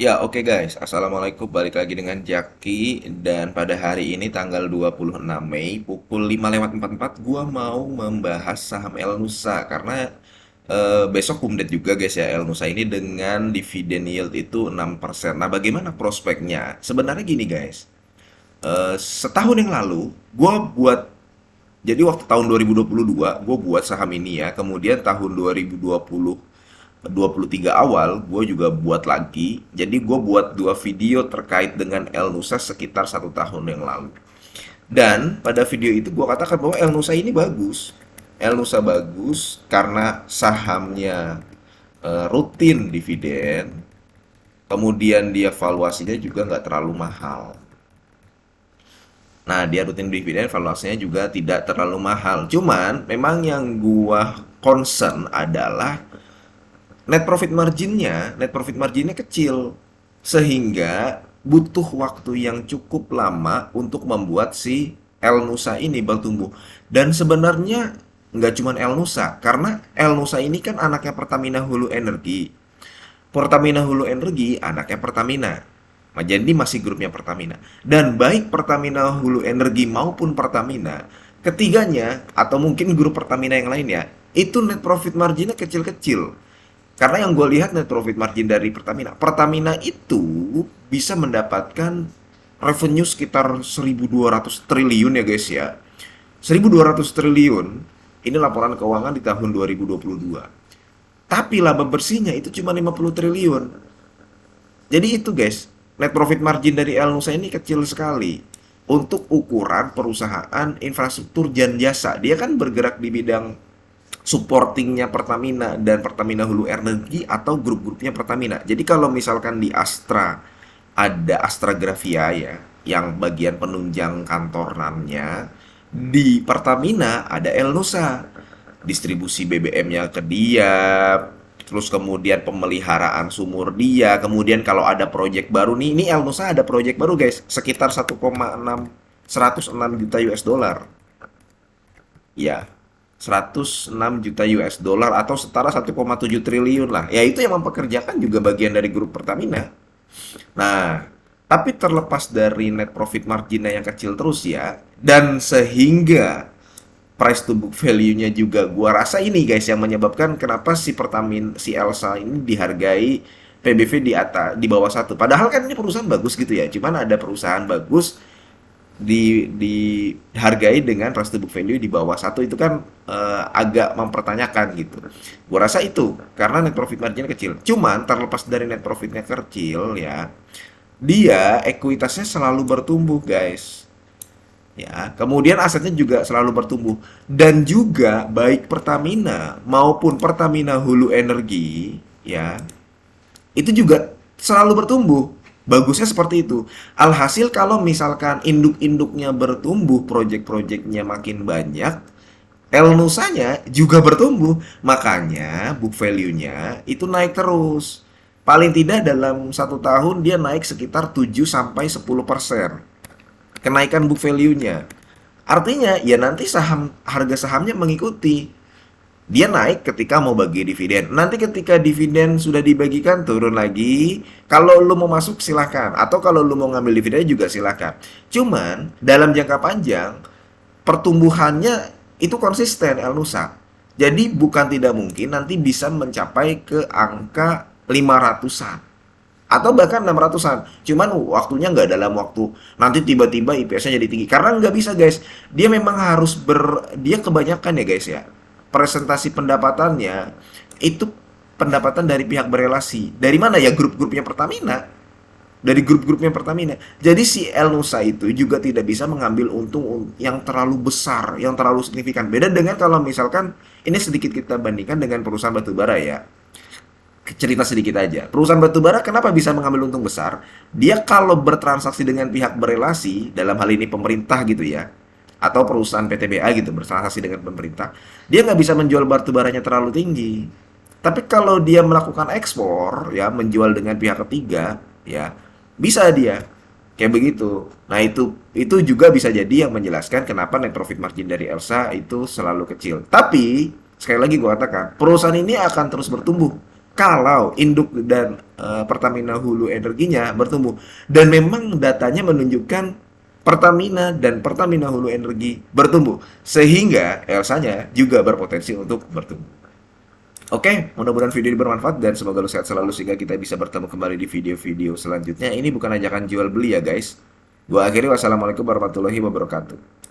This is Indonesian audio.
Ya, oke guys. Assalamualaikum. Balik lagi dengan Jaki dan pada hari ini tanggal 26 Mei pukul 5:44 gua mau membahas saham El Nusa karena besok kumdet juga guys ya El Nusa ini dengan dividen yield itu 6%. Nah, bagaimana prospeknya? Sebenarnya gini guys. Setahun yang lalu gua buat jadi waktu tahun 2022 gue buat saham ini ya. Kemudian tahun 2023 awal gue juga buat lagi. Jadi gue buat dua video terkait dengan El Nusa sekitar 1 tahun yang lalu. Dan pada video itu gue katakan bahwa El Nusa ini bagus. El Nusa bagus karena sahamnya rutin dividen. Kemudian dia valuasinya juga nggak terlalu mahal. Nah, dia rutin dividen, valuasinya juga tidak terlalu mahal. Cuman, memang yang gua concern adalah net profit marginnya kecil. Sehingga butuh waktu yang cukup lama untuk membuat si El Nusa ini bertumbuh. Dan sebenarnya nggak cuma El Nusa, karena El Nusa ini kan anaknya Pertamina Hulu Energi. Pertamina Hulu Energi anaknya Pertamina. Nah, jadi masih grupnya Pertamina. Dan baik Pertamina Hulu Energi maupun Pertamina, ketiganya atau mungkin grup Pertamina yang lainnya, itu net profit marginnya kecil-kecil. Karena yang gue lihat net profit margin dari Pertamina, Pertamina itu bisa mendapatkan revenue sekitar 1.200 triliun ya guys ya. 1.200 triliun ini laporan keuangan di tahun 2022. Tapi laba bersihnya itu cuma 50 triliun. Jadi itu guys, net profit margin dari El Nusa ini kecil sekali untuk ukuran perusahaan infrastruktur dan jasa. Dia kan bergerak di bidang supportingnya Pertamina dan Pertamina Hulu Energi atau grup-grupnya Pertamina. Jadi kalau misalkan di Astra ada Astra Grafia ya, yang bagian penunjang kantorannya, di Pertamina ada El Nusa, distribusi BBM-nya ke dia, terus kemudian pemeliharaan sumur dia, kemudian kalau ada proyek baru nih, ini El Nusa ada proyek baru guys, sekitar 1,6 juta US dollar. Ya, 106 juta US dollar atau setara 1,7 triliun lah. Ya itu yang mempekerjakan juga bagian dari grup Pertamina. Nah, tapi terlepas dari net profit marginnya yang kecil terus ya, dan sehingga price to book value-nya juga gua rasa ini guys yang menyebabkan kenapa si Pertamina si Elsa ini dihargai PBV di bawah satu. Padahal kan ini perusahaan bagus gitu ya. Cuman ada perusahaan bagus dihargai dengan price to book value di bawah satu itu kan agak mempertanyakan gitu. Gua rasa itu karena net profit margin kecil. Cuman terlepas dari net profitnya kecil ya, dia ekuitasnya selalu bertumbuh guys. Ya, kemudian asetnya juga selalu bertumbuh dan juga baik Pertamina maupun Pertamina Hulu Energi ya itu juga selalu bertumbuh. Bagusnya seperti itu. Alhasil kalau misalkan induk-induknya bertumbuh, proyek-proyeknya makin banyak, Elnusanya juga bertumbuh. Makanya book value-nya itu naik terus. Paling tidak dalam 1 tahun dia naik sekitar 7 sampai 10% kenaikan book value-nya. Artinya ya nanti harga sahamnya mengikuti. Dia naik ketika mau bagi dividen. Nanti ketika dividen sudah dibagikan turun lagi. Kalau lu mau masuk silahkan. Atau kalau lu mau ngambil dividen juga silahkan. Cuman dalam jangka panjang pertumbuhannya itu konsisten El Nusa. Jadi bukan tidak mungkin nanti bisa mencapai ke angka 500-an atau bahkan 600-an. Cuman waktunya nggak dalam waktu nanti tiba-tiba IPS-nya jadi tinggi. Karena nggak bisa guys. Dia memang harus dia kebanyakan ya guys ya. Presentasi pendapatannya itu pendapatan dari pihak berelasi. Dari mana ya grup-grupnya Pertamina? Dari grup-grupnya Pertamina. Jadi si El Nusa itu juga tidak bisa mengambil untung yang terlalu besar, yang terlalu signifikan. Beda dengan kalau misalkan ini sedikit kita bandingkan dengan perusahaan batubara ya. Cerita sedikit aja. Perusahaan batubara kenapa bisa mengambil untung besar? Dia kalau bertransaksi dengan pihak berelasi, dalam hal ini pemerintah gitu ya, atau perusahaan PTBA gitu bertransaksi dengan pemerintah, dia nggak bisa menjual batubaranya terlalu tinggi. Tapi kalau dia melakukan ekspor, ya menjual dengan pihak ketiga, ya bisa dia kayak begitu. Nah itu juga bisa jadi yang menjelaskan kenapa net profit margin dari Elsa itu selalu kecil. Tapi sekali lagi gue katakan, perusahaan ini akan terus bertumbuh kalau induk dan Pertamina Hulu Energinya bertumbuh. Dan memang datanya menunjukkan Pertamina dan Pertamina Hulu Energi bertumbuh, sehingga Elsanya juga berpotensi untuk bertumbuh. Oke, mudah-mudahan video ini bermanfaat dan semoga lu sehat selalu sehingga kita bisa bertemu kembali di video-video selanjutnya. Ini bukan ajakan jual beli ya guys. Gua akhiri, wassalamualaikum warahmatullahi wabarakatuh.